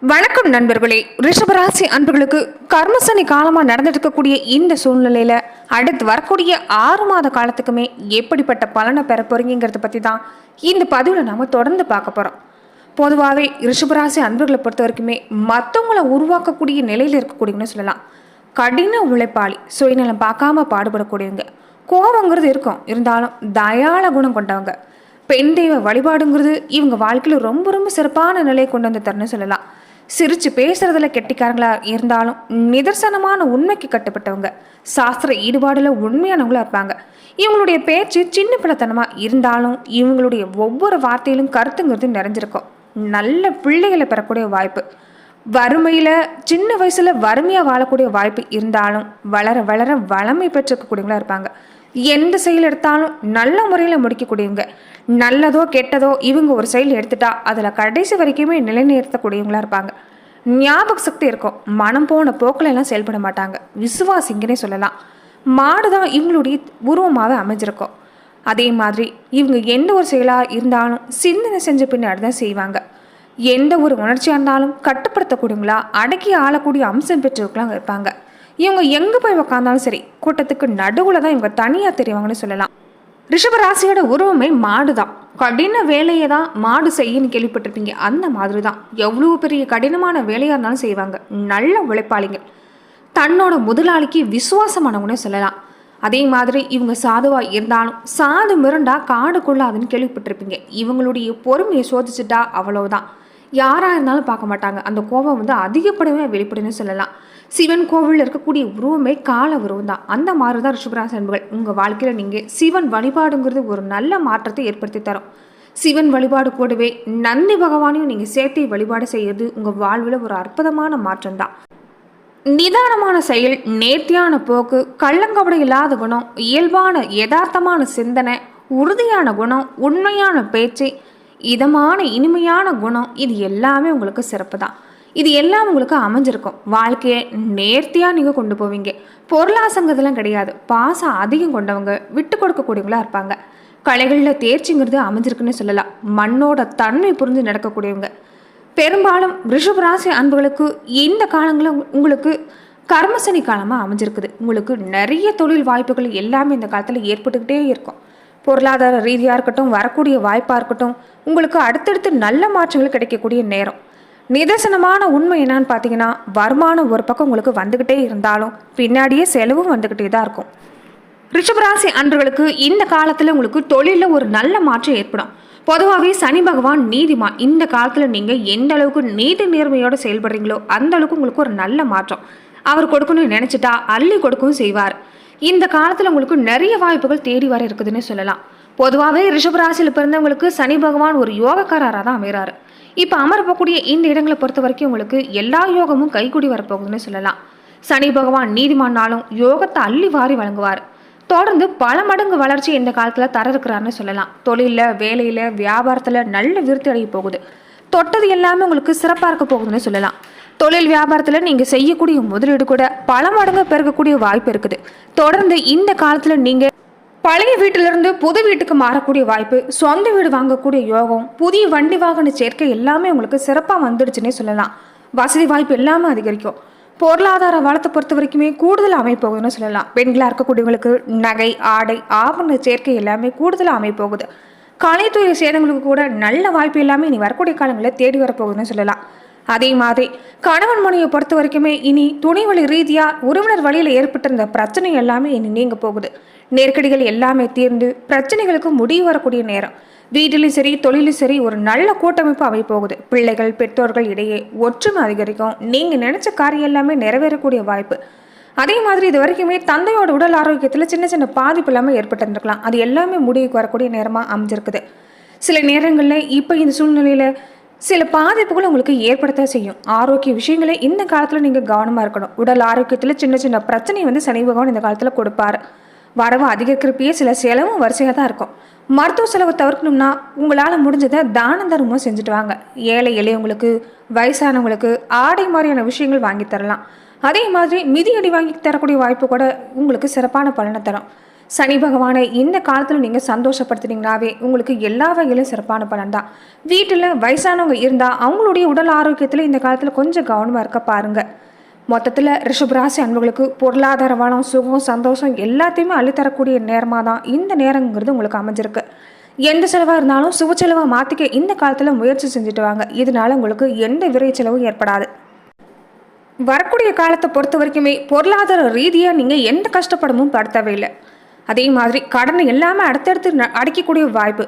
வணக்கம் நண்பர்களே. ரிஷபராசி அன்பர்களுக்கு கர்மசனி காலமாக நடந்துட்டு இருக்கக்கூடிய இந்த சூழ்நிலையில் அடுத்து வரக்கூடிய 6 மாத காலத்துக்குமே எப்படிப்பட்ட பலனை பெற போறீங்கிறத பற்றி தான் இந்த பதிவில் நாம் தொடர்ந்து பார்க்க போகிறோம். பொதுவாகவே ரிஷபராசி அன்பர்களை பொறுத்த வரைக்குமே மற்றவங்களை உருவாக்கக்கூடிய நிலையில் இருக்கக்கூடியவங்கன்னு சொல்லலாம். கடின உழைப்பாளி, சுயநலம் பார்க்காம பாடுபடக்கூடியவங்க, கோபங்கிறது இருக்கும், இருந்தாலும் தயாள குணம் கொண்டவங்க, பெண் தெய்வ வழிபாடுங்கிறது இவங்க வாழ்க்கையில் ரொம்ப ரொம்ப சிறப்பான நிலையை கொண்டு வந்து தரணும்னு சொல்லலாம். சிரிச்சு பேசுறதுல கெட்டிக்காரங்களா இருந்தாலும் நிதர்சனமான உண்மைக்கு கட்டுப்பட்டவங்க, சாஸ்திர ஈடுபாடுல உண்மையானவங்களா இருப்பாங்க. இவங்களுடைய பேச்சு சின்ன பிள்ளைத்தனமா இருந்தாலும் இவங்களுடைய ஒவ்வொரு வார்த்தையிலும் கருத்துங்கிறது நிறைஞ்சிருக்கும். நல்ல பிள்ளைகளை பெறக்கூடிய வாய்ப்பு, வறுமையில சின்ன வயசுல வறுமையா வாழக்கூடிய வாய்ப்பு இருந்தாலும் வளர வளர வளமை பெற்றிருக்கக்கூடியவங்களா இருப்பாங்க. எந்த செயல் எடுத்தாலும் நல்ல முறையில் முடிக்கக்கூடியவங்க. நல்லதோ கெட்டதோ இவங்க ஒரு செயல் எடுத்துட்டா அதில் கடைசி வரைக்குமே நிலைநிறுத்தக்கூடியவங்களா இருப்பாங்க. ஞாபக சக்தி இருக்கும், மனம் போன போக்கில் எல்லாம் செயல்பட மாட்டாங்க. விசுவாசிங்கன்னே சொல்லலாம். மாடு தான் இவங்களுடைய உருவமாகவே அமைஞ்சிருக்கும். அதே மாதிரி இவங்க எந்த ஒரு செயலாக இருந்தாலும் சிந்தனை செஞ்ச பின்னாடி தான் செய்வாங்க. எந்த ஒரு உணர்ச்சியாக இருந்தாலும் கட்டுப்படுத்தக்கூடியவங்களா, அடக்கி ஆளக்கூடிய அம்சம் பெற்றவர்களாக இருப்பாங்க. இவங்க எங்கே போய் உக்காந்தாலும் சரி, கூட்டத்துக்கு நடுவில் தான் இவங்க தனியாக தெரிவாங்கன்னு சொல்லலாம். ரிஷபராசியோட உருவமே மாடு தான். கடின வேலையை தான் மாடு செய்யன்னு கேள்விப்பட்டிருப்பீங்க. அந்த மாதிரி தான் எவ்வளோ பெரிய கடினமான வேலையாக இருந்தாலும் செய்வாங்க. நல்ல உழைப்பாளிகள், தன்னோட முதலாளிக்கு விசுவாசமானவங்கன்னே சொல்லலாம். அதே மாதிரி இவங்க சாதுவாக இருந்தாலும் சாது மிரண்டா காடு கொள்ளாதுன்னு கேள்விப்பட்டிருப்பீங்க. இவங்களுடைய பொறுமையை சோதிச்சுட்டா அவ்வளவுதான். யாராக இருந்தாலும் பார்க்க மாட்டாங்க. அந்த கோபம் வந்து அதிகப்படவே வெளிப்படுன்னு சொல்லலாம். சிவன் கோவிலில் இருக்கக்கூடிய உருவமே கால உருவம் தான். அந்த மாதிரி தான் ரிஷபராசி அன்பர்கள் உங்கள் வாழ்க்கையில் நீங்கள் சிவன் வழிபாடுங்கிறது ஒரு நல்ல மாற்றத்தை ஏற்படுத்தி தரும். சிவன் வழிபாடு கூடவே நந்தி பகவானையும் நீங்கள் சேர்த்து வழிபாடு செய்யறது உங்கள் வாழ்வில் ஒரு அற்புதமான மாற்றம் தான். நிதானமான செயல், நேர்த்தியான போக்கு, கள்ளங்கபடம் இல்லாத குணம், இயல்பான யதார்த்தமான சிந்தனை, உறுதியான குணம், உண்மையான பேச்சு, இதமான இனிமையான குணம், இது எல்லாமே உங்களுக்கு சிறப்பு தான். இது எல்லாம் உங்களுக்கு அமைஞ்சிருக்கும். வாழ்க்கையை நேர்த்தியாக நீங்கள் கொண்டு போவீங்க. பொருளாசங்கிறதுலாம் கிடையாது. பாசம் அதிகம் கொண்டவங்க, விட்டு கொடுக்கக்கூடியவங்களா இருப்பாங்க. கலைகளில் தேர்ச்சிங்கிறது அமைஞ்சிருக்குன்னு சொல்லலாம். மண்ணோட தன்மை புரிஞ்சு நடக்கக்கூடியவங்க. பெரும்பாலும் ரிஷபராசி அன்புகளுக்கு இந்த காலங்களில் உங்களுக்கு கர்மசனி காலமாக அமைஞ்சிருக்குது. உங்களுக்கு நிறைய தொழில் வாய்ப்புகள் எல்லாமே இந்த காலத்தில் ஏற்பட்டுக்கிட்டே இருக்கும். பொருளாதார ரீதியாக இருக்கட்டும், வரக்கூடிய வாய்ப்பாக இருக்கட்டும், உங்களுக்கு அடுத்தடுத்து நல்ல மாற்றங்கள் கிடைக்கக்கூடிய நேரம். நிதர்சனமான உண்மை என்னன்னு பார்த்தீங்கன்னா, வருமானம் ஒரு பக்கம் உங்களுக்கு வந்துக்கிட்டே இருந்தாலும் பின்னாடியே செலவும் வந்துக்கிட்டே தான் இருக்கும். ரிஷபராசி அன்பர்களுக்கு இந்த காலத்தில் உங்களுக்கு தொழிலில் ஒரு நல்ல மாற்றம் ஏற்படும். பொதுவாகவே சனி பகவான் நீதிமான். இந்த காலத்தில் நீங்கள் எந்த அளவுக்கு நீதி நேர்மையோடு செயல்படுறீங்களோ அந்த அளவுக்கு உங்களுக்கு ஒரு நல்ல மாற்றம். அவர் கொடுக்கணும்னு நினச்சிட்டா அள்ளி கொடுக்கவும் செய்வார். இந்த காலத்தில் உங்களுக்கு நிறைய வாய்ப்புகள் தேடி வர இருக்குதுன்னு சொல்லலாம். பொதுவாகவே ரிஷபராசியில் பிறந்தவங்களுக்கு சனி பகவான் ஒரு யோகக்காரராக தான் அமைகிறாரு. இப்போ அமரப்போக்கூடிய இந்த இடங்களை பொறுத்த வரைக்கும் உங்களுக்கு எல்லா யோகமும் கைகூடி வரப்போகுதுன்னு சொல்லலாம். சனி பகவான் நீதிமானாலும் யோகத்தை அள்ளி வாரி வழங்குவார். தொடர்ந்து பல மடங்கு வளர்ச்சி இந்த காலத்தில் தர இருக்கிறாருன்னு சொல்லலாம். தொழிலில், வேலையில், வியாபாரத்தில் நல்ல விருத்தி அடைய போகுது. தொட்டது எல்லாமே உங்களுக்கு சிறப்பாக இருக்க போகுதுன்னு சொல்லலாம். தொழில் வியாபாரத்தில் நீங்கள் செய்யக்கூடிய முதலீடு கூட பல மடங்கு பெருகக்கூடிய வாய்ப்பு இருக்குது. தொடர்ந்து இந்த காலத்தில் நீங்கள் பழைய வீட்டிலிருந்து புது வீட்டுக்கு மாறக்கூடிய வாய்ப்பு, சொந்த வீடு வாங்கக்கூடிய யோகம், புதிய வண்டி வாகன சேர்க்கை எல்லாமே உங்களுக்கு சிறப்பாக வந்துடுச்சுன்னே சொல்லலாம். வசதி வாய்ப்பு எல்லாமே அதிகரிக்கும். பொருளாதார வளத்தை பொறுத்த வரைக்குமே கூடுதல் அமைப்போகுதுன்னு சொல்லலாம். பெண்களாக இருக்கக்கூடியவங்களுக்கு நகை, ஆடை, ஆபரண சேர்க்கை எல்லாமே கூடுதலாக அமைப்போகுது. கலைத்துறை சேதங்களுக்கு கூட நல்ல வாய்ப்பு எல்லாமே இனி வரக்கூடிய காலங்களில் தேடி வரப்போகுதுன்னு சொல்லலாம். அதே மாதிரி கணவன் மனையை பொறுத்த வரைக்குமே இனி துணைவழி ரீதியாக உறவினர் வழியில் ஏற்பட்டிருந்த பிரச்சனை எல்லாமே இனி நீங்க போகுது. நெருக்கடிகள் எல்லாமே தீர்ந்து பிரச்சனைகளுக்கு முடிவு வரக்கூடிய நேரம். வீட்டிலும் சரி, தொழிலும் சரி, ஒரு நல்ல கூட்டமைப்பு அவை போகுது. பிள்ளைகள், பெற்றோர்கள் இடையே ஒற்றுமை அதிகரிக்கும். நீங்கள் நினைச்ச காரியம் எல்லாமே நிறைவேறக்கூடிய வாய்ப்பு. அதே மாதிரி இது வரைக்குமே தந்தையோட உடல் ஆரோக்கியத்தில் சின்ன சின்ன பாதிப்பு எல்லாமே ஏற்பட்டிருந்துருக்கலாம். அது எல்லாமே முடிவுக்கு வரக்கூடிய நேரமாக அமைஞ்சிருக்குது. சில நேரங்களில் இப்போ இந்த சூழ்நிலையில் சில பாதிப்புகள் உங்களுக்கு ஏற்படுத்த செய்யும். ஆரோக்கிய விஷயங்களே இந்த காலத்தில் நீங்கள் கவனமாக இருக்கணும். உடல் ஆரோக்கியத்தில் சின்ன சின்ன பிரச்சனை வந்து சனி பகவான் இந்த காலத்தில் கொடுப்பார். வரவு அதிகரிக்கிறப்பயே சில செலவும் வரிசையாக தான் இருக்கும். மருத்துவ செலவு தவிர்க்கணும்னா உங்களால் முடிஞ்சதை தான தர்மம் செஞ்சுட்டு வாங்க. ஏழை எளியவங்களுக்கு, வயசானவங்களுக்கு ஆடை மாதிரியான விஷயங்கள் வாங்கி தரலாம். அதே மாதிரி மிதியடி வாங்கி தரக்கூடிய வாய்ப்பு கூட உங்களுக்கு சிறப்பான பலனை தரும். சனி பகவானை இந்த காலத்தில் நீங்கள் சந்தோஷப்படுத்தினீங்கனாவே உங்களுக்கு எல்லா வகையிலும் சிறப்பான பலன் தான். வீட்டில் வயசானவங்க இருந்தால் அவங்களுடைய உடல் ஆரோக்கியத்தில் இந்த காலத்தில் கொஞ்சம் கவனமாக இருக்க பாருங்கள். மொத்தத்தில் ரிஷபராசி அன்பர்களுக்கு பொருளாதார வளம், சுகம், சந்தோஷம் எல்லாத்தையுமே அள்ளித்தரக்கூடிய நேரமாக தான் இந்த நேரங்கிறது உங்களுக்கு அமைஞ்சிருக்கு. எந்த செலவாக இருந்தாலும் சுப செலவாக மாற்றிக்க இந்த காலத்தில் முயற்சி செஞ்சுட்டு வாங்க. இதனால உங்களுக்கு எந்த விரை செலவும் ஏற்படாது. வரக்கூடிய காலத்தை பொறுத்த வரைக்குமே பொருளாதார ரீதியாக நீங்கள் எந்த கஷ்டப்படமும் படுத்தவே இல்லை. அதே மாதிரி கடனை எல்லாமே அடுத்தடுத்து அடைக்கக்கூடிய வாய்ப்பு.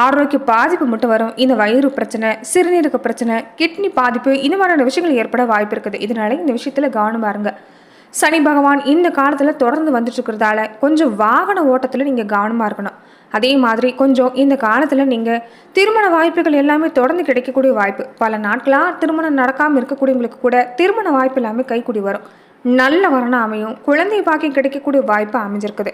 ஆரோக்கிய பாதிப்பு மட்டும் வரும். இந்த வயிறு பிரச்சனை, சிறுநீரக பிரச்சனை, கிட்னி பாதிப்பு, இந்த மாதிரியான விஷயங்கள் ஏற்பட வாய்ப்பு இருக்குது. இதனால இந்த விஷயத்தில் கவனமாக இருங்க. சனி பகவான் இந்த காலத்தில் தொடர்ந்து வந்துட்டு இருக்கிறதால கொஞ்சம் வாகன ஓட்டத்தில் நீங்கள் கவனமாக இருக்கணும். அதே மாதிரி கொஞ்சம் இந்த காலத்தில் நீங்கள் திருமண வாய்ப்புகள் எல்லாமே தொடர்ந்து கிடைக்கக்கூடிய வாய்ப்பு. பல நாட்களாக திருமணம் நடக்காமல் இருக்கக்கூடியவங்களுக்கு கூட திருமண வாய்ப்பு எல்லாமே கைக்கூடி வரும். நல்ல வரணம் அமையும். குழந்தை பாக்கியம் கிடைக்கக்கூடிய வாய்ப்பு அமைஞ்சிருக்குது.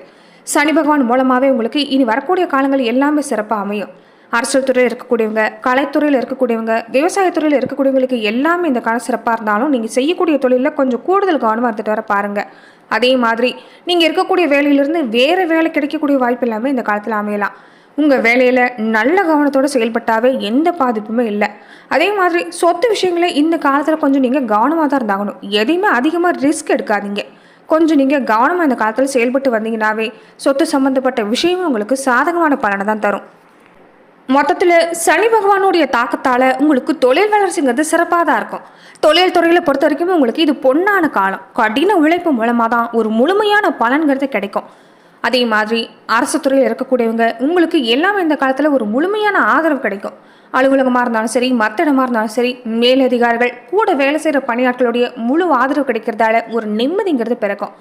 சனி பகவான் மூலமாகவே உங்களுக்கு இனி வரக்கூடிய காலங்கள் எல்லாமே சிறப்பாக அமையும். அரசியல் துறையில் இருக்கக்கூடியவங்க, கலைத்துறையில் இருக்கக்கூடியவங்க, விவசாயத்துறையில் இருக்கக்கூடியவங்களுக்கு எல்லாமே இந்த காலம் சிறப்பாக இருந்தாலும் நீங்கள் செய்யக்கூடிய தொழிலில் கொஞ்சம் கூடுதல் கவனமாக இருந்துட்டு வர பாருங்கள். அதே மாதிரி நீங்கள் இருக்கக்கூடிய வேலையிலிருந்து வேறு வேலை கிடைக்கக்கூடிய வாய்ப்பு எல்லாமே இந்த காலத்தில் அமையலாம். உங்கள் வேலையில் நல்ல கவனத்தோடு செயல்பட்டாவே எந்த பாதிப்புமே இல்லை. அதே மாதிரி சொத்து விஷயங்களே இந்த காலத்தில் கொஞ்சம் நீங்கள் கவனமாக தான் இருந்தாகணும். எதையுமே அதிகமாக ரிஸ்க் எடுக்காதீங்க. கொஞ்சம் நீங்கள் கவனமாக இந்த காலத்தில் செயல்பட்டு வந்தீங்கன்னாவே சொத்து சம்மந்தப்பட்ட விஷயமும் உங்களுக்கு சாதகமான பலனை தான் தரும். மொத்தத்தில் சனி பகவானுடைய தாக்கத்தால் உங்களுக்கு தொழில் வளர்ச்சிங்கிறது சிறப்பாக தான் இருக்கும். தொழில் துறையில் பொறுத்த வரைக்குமே உங்களுக்கு இது பொன்னான காலம். கடின உழைப்பு மூலமாக தான் ஒரு முழுமையான பலன்கிறது கிடைக்கும். அதே மாதிரி அரசு துறையில் இருக்கக்கூடியவங்க உங்களுக்கு எல்லாமே இந்த காலத்தில் ஒரு முழுமையான ஆதரவு கிடைக்கும். அலுவலகமாக இருந்தாலும் சரி, மற்ற இடமா இருந்தாலும் சரி, மேலதிகாரிகள் கூட வேலை செய்கிற பணியாட்களுடைய முழு ஆதரவு கிடைக்கிறதால ஒரு நிம்மதிங்கிறது பிறக்கும்.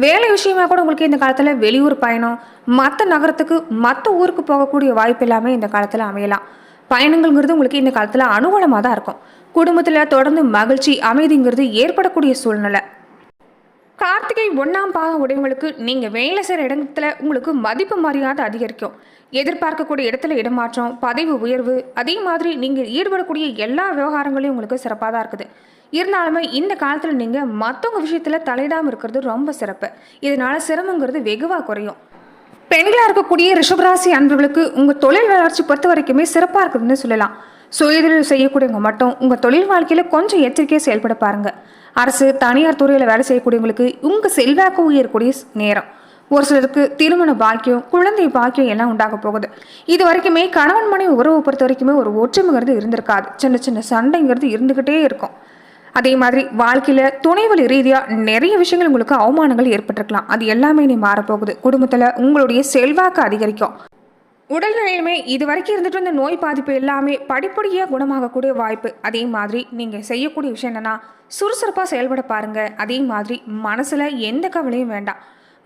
வேலை விஷயமா கூட உங்களுக்கு இந்த காலத்தில் வெளியூர் பயணம், மற்ற நகரத்துக்கு மற்ற ஊருக்கு போகக்கூடிய வாய்ப்பு எல்லாமே இந்த காலத்தில் அமையலாம். பயணங்கள்ங்கிறது உங்களுக்கு இந்த காலத்தில் அனுகூலமாக தான் இருக்கும். குடும்பத்தில் தொடர்ந்து மகிழ்ச்சி, அமைதிங்கிறது ஏற்படக்கூடிய சூழ்நிலை. கார்த்திகை 1ஆம் பாதம் உடையவங்களுக்கு நீங்கள் வேலை செய்கிற இடத்துல உங்களுக்கு மதிப்பு மரியாதை அதிகரிக்கும். எதிர்பார்க்கக்கூடிய இடத்துல இடமாற்றம், பதவி உயர்வு, அதே மாதிரி நீங்கள் ஈடுபடக்கூடிய எல்லா விவகாரங்களையும் உங்களுக்கு சிறப்பாக தான் இருக்குது. இருந்தாலுமே இந்த காலத்தில் நீங்கள் மற்றவங்க விஷயத்தில் தலையிடாமல் இருக்கிறது ரொம்ப சிறப்பு. இதனால் சிரமங்கிறது வெகுவாக குறையும். பெண்களாக இருக்கக்கூடிய ரிஷபராசி அன்பர்களுக்கு உங்கள் தொழில் வளர்ச்சி பொறுத்த வரைக்குமே சிறப்பாக இருக்குதுன்னு சொல்லலாம். சுயதொழில் செய்யக்கூடியவங்க மட்டும் உங்கள் தொழில் வாழ்க்கையில் கொஞ்சம் எச்சரிக்கையாக செயல்பட பாருங்கள். அரசு, தனியார் துறையில் வேலை செய்யக்கூடியவங்களுக்கு உங்கள் செல்வாக்கு உயரக்கூடிய நேரம். ஒரு சிலருக்கு திருமண பாக்கியம், குழந்தை பாக்கியம் எல்லாம் உண்டாக போகுது. இது வரைக்குமே கணவன் மனைவி உறவு பொறுத்த வரைக்குமே ஒரு ஒற்றுமைங்கிறது இருந்திருக்காது. சின்ன சின்ன சண்டைங்கிறது இருந்துக்கிட்டே இருக்கும். அதே மாதிரி வாழ்க்கையில் துணைவழி ரீதியாக நிறைய விஷயங்கள் உங்களுக்கு அவமானங்கள் ஏற்பட்டிருக்கலாம். அது எல்லாமே நீ மாறப்போகுது. குடும்பத்தில் உங்களுடைய செல்வாக்கு அதிகரிக்கும். உடல்நிலையுமே இது வரைக்கும் இருந்துட்டு இந்த நோய் பாதிப்பு எல்லாமே படிப்படியாக குணமாகக்கூடிய வாய்ப்பு. அதே மாதிரி நீங்கள் செய்யக்கூடிய விஷயம் என்னென்னா சுறுசுறுப்பாக செயல்பட பாருங்கள். அதே மாதிரி மனசில் எந்த கவலையும் வேண்டாம்.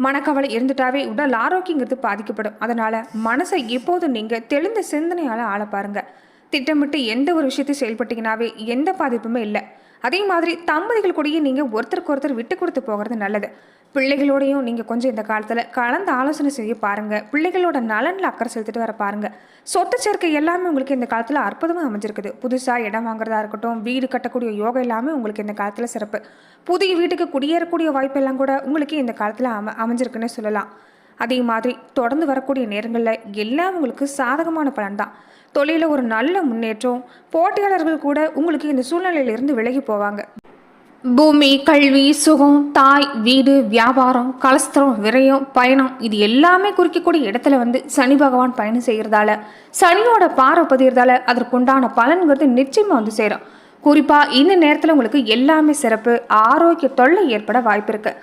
மனக்கவலை இருந்துட்டாவே உடல் ஆரோக்கியங்கிறது பாதிக்கப்படும். அதனால் மனசை எப்போதும் நீங்கள் தெளிந்த சிந்தனையால் ஆள பாருங்கள். திட்டமிட்டு எந்த ஒரு விஷயத்தையும் செயல்பட்டீங்கன்னாவே எந்த பாதிப்புமே இல்லை. அதே மாதிரி தம்பதிகள் கூடயே நீங்கள் ஒருத்தருக்கு ஒருத்தர் விட்டு கொடுத்து போகிறது நல்லது. பிள்ளைகளோடையும் நீங்கள் கொஞ்சம் இந்த காலத்தில் கலந்து ஆலோசனை செய்ய பாருங்கள். பிள்ளைகளோட நலனில் அக்கறை செலுத்திட்டு வர பாருங்கள். சொத்து சேர்க்கை எல்லாமே உங்களுக்கு இந்த காலத்தில் அற்புதமாக அமைஞ்சிருக்குது. புதுசாக இடம் வாங்குறதா இருக்கட்டும், வீடு கட்டக்கூடிய யோகம் எல்லாமே உங்களுக்கு இந்த காலத்தில் சிறப்பு. புதிய வீட்டுக்கு குடியேறக்கூடிய வாய்ப்பு எல்லாம் கூட உங்களுக்கு இந்த காலத்தில் அமைஞ்சிருக்குன்னு சொல்லலாம். அதே மாதிரி தொடர்ந்து வரக்கூடிய நேரங்களில் எல்லாம் உங்களுக்கு சாதகமான பலன் தான். தொழிலில் ஒரு நல்ல முன்னேற்றம். போட்டியாளர்கள் கூட உங்களுக்கு இந்த சூழ்நிலையிலிருந்து விலகி போவாங்க. பூமி, கல்வி, சுகம், தாய், வீடு, வியாபாரம், கலஸ்திரம், விரயம், பயணம், இது எல்லாமே குறிக்கக்கூடிய இடத்துல சனி பகவான் பயணம் செய்கிறதால, சனியோட பார்வை பதிகிறதால அதற்குண்டான பலன்கிறது நிச்சயமாக சேரும். குறிப்பாக இந்த நேரத்தில் உங்களுக்கு எல்லாமே சிறப்பு. ஆரோக்கிய தொல்லை ஏற்பட வாய்ப்பு இருக்குது.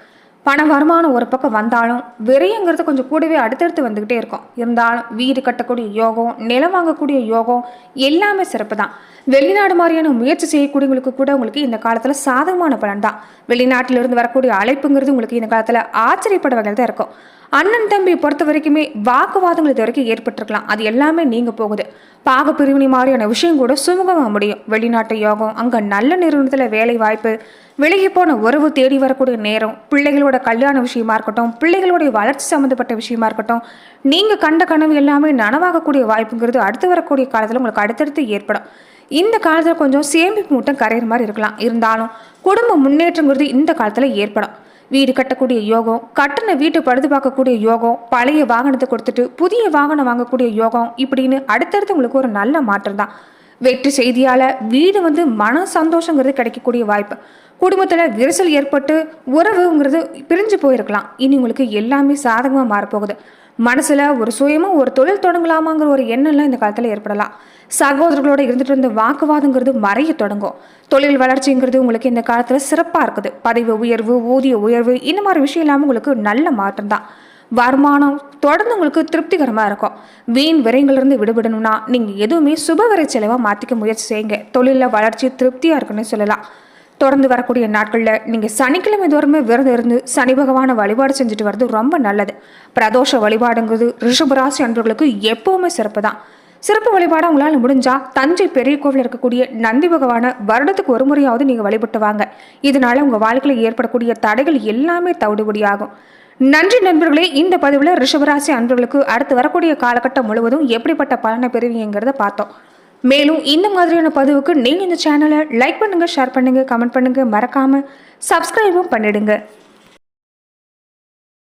பண வருமானம் ஒரு பக்கம் வந்தாலும் விரயங்கிறது கொஞ்சம் கூடவே அடுத்தடுத்து வந்துக்கிட்டே இருக்கும். இருந்தாலும் வீடு கட்டக்கூடிய யோகம், நிலம் வாங்கக்கூடிய யோகம் எல்லாமே சிறப்பு தான். வெளிநாடு மாதிரியான முயற்சி செய்யக்கூடியவங்களுக்கு கூட உங்களுக்கு இந்த காலத்தில் சாதகமான பலன் தான். வெளிநாட்டிலிருந்து வரக்கூடிய அழைப்புங்கிறது உங்களுக்கு இந்த காலத்தில் ஆச்சரியப்பட வகையில் தான் இருக்கும். அண்ணன் தம்பி பொறுத்த வரைக்குமே வாக்குவாதங்கள் இது வரைக்கும் ஏற்பட்டிருக்கலாம். அது எல்லாமே நீங்கள் போகுது. பாக பிரிவினை மாதிரியான விஷயம் கூட சுமூகமாக முடியும். வெளிநாட்டு யோகம், அங்கே நல்ல நிறுவனத்தில் வேலை வாய்ப்பு, விலகி போன உறவு தேடி வரக்கூடிய நேரம், பிள்ளைகளோட கல்யாண விஷயமா இருக்கட்டும், பிள்ளைகளுடைய வளர்ச்சி சம்மந்தப்பட்ட விஷயமா இருக்கட்டும், நீங்கள் கண்ட கனவு எல்லாமே நனவாகக்கூடிய வாய்ப்புங்கிறது அடுத்து வரக்கூடிய காலத்தில் உங்களுக்கு அடுத்தடுத்து ஏற்படும். இந்த காலத்தில் கொஞ்சம் சேமிப்பு மூட்டம் கரையிற மாதிரி இருக்கலாம். இருந்தாலும் குடும்ப முன்னேற்றங்கிறது இந்த காலத்தில் ஏற்படும். வீடு கட்டக்கூடிய யோகம், கட்டின வீட்டை பழுது பார்க்கக்கூடிய யோகம், பழைய வாகனத்தை கொடுத்துட்டு புதிய வாகனம் வாங்கக்கூடிய யோகம், இப்படின்னு அடுத்தடுத்து உங்களுக்கு ஒரு நல்ல மாற்றம் தான். வெற்றி செய்தியால் வீடு மன சந்தோஷங்கிறது கிடைக்கக்கூடிய வாய்ப்பு. குடும்பத்தில் விரிசல் ஏற்பட்டு உறவுங்கிறது பிரிஞ்சு போயிருக்கலாம். இனி உங்களுக்கு எல்லாமே சாதகமாக மாறப்போகுது. மனசில் ஒரு சுயமாக ஒரு தொழில் தொடங்கலாமாங்கிற ஒரு எண்ணம்லாம் இந்த காலத்தில் ஏற்படலாம். சகோதரர்களோட இருந்துட்டு இருந்த வாக்குவாதங்கிறது மறைய தொடங்கும். தொழில் வளர்ச்சிங்கிறது உங்களுக்கு இந்த காலத்தில் சிறப்பாக இருக்குது. பதவி உயர்வு, ஊதிய உயர்வு, இந்த மாதிரி விஷயம் இல்லாமல் உங்களுக்கு நல்ல மாற்றம் தான். வருமானம் தொடர்ந்து உங்களுக்கு திருப்திகரமாக இருக்கும். வீண் விரைங்கள்லேருந்து விடுபடணும்னா நீங்கள் எதுவுமே சுபவிரை செலவாக மாற்றிக்க முயற்சி செய்யுங்க. தொழிலில் வளர்ச்சி திருப்தியாக இருக்குன்னு சொல்லலாம். தொடர்ந்து வரக்கூடிய நாட்களில் நீங்கள் சனிக்கிழமை தோறுமே விரதம் இருந்து சனி பகவானை வழிபாடு செஞ்சுட்டு வர்றது ரொம்ப நல்லது. பிரதோஷ வழிபாடுங்கிறது ரிஷபராசி அன்பர்களுக்கு எப்பவுமே சிறப்பு தான். சிறப்பு வழிபாடு உங்களால் முடிஞ்சா தஞ்சை பெரிய கோவில் இருக்கக்கூடிய நந்தி பகவானை வருடத்துக்கு ஒரு முறையாவது நீங்கள் வழிபட்டு வாங்க. இதனால உங்கள் வாழ்க்கையில் ஏற்படக்கூடிய தடைகள் எல்லாமே தவிடுபடியாகும். நன்றி நண்பர்களே. இந்த பதிவில் ரிஷபராசி அன்பர்களுக்கு அடுத்து வரக்கூடிய காலகட்டம் முழுவதும் எப்படிப்பட்ட பலனை பெறுவீங்கிறத பார்த்தோம். மேலும் இந்த மாதிரியான பதிவுக்கு நீங்கள் இந்த சேனலை லைக் பண்ணுங்கள், ஷேர் பண்ணுங்கள், கமெண்ட் பண்ணுங்கள், மறக்காமல் சப்ஸ்கிரைபும் பண்ணிடுங்க.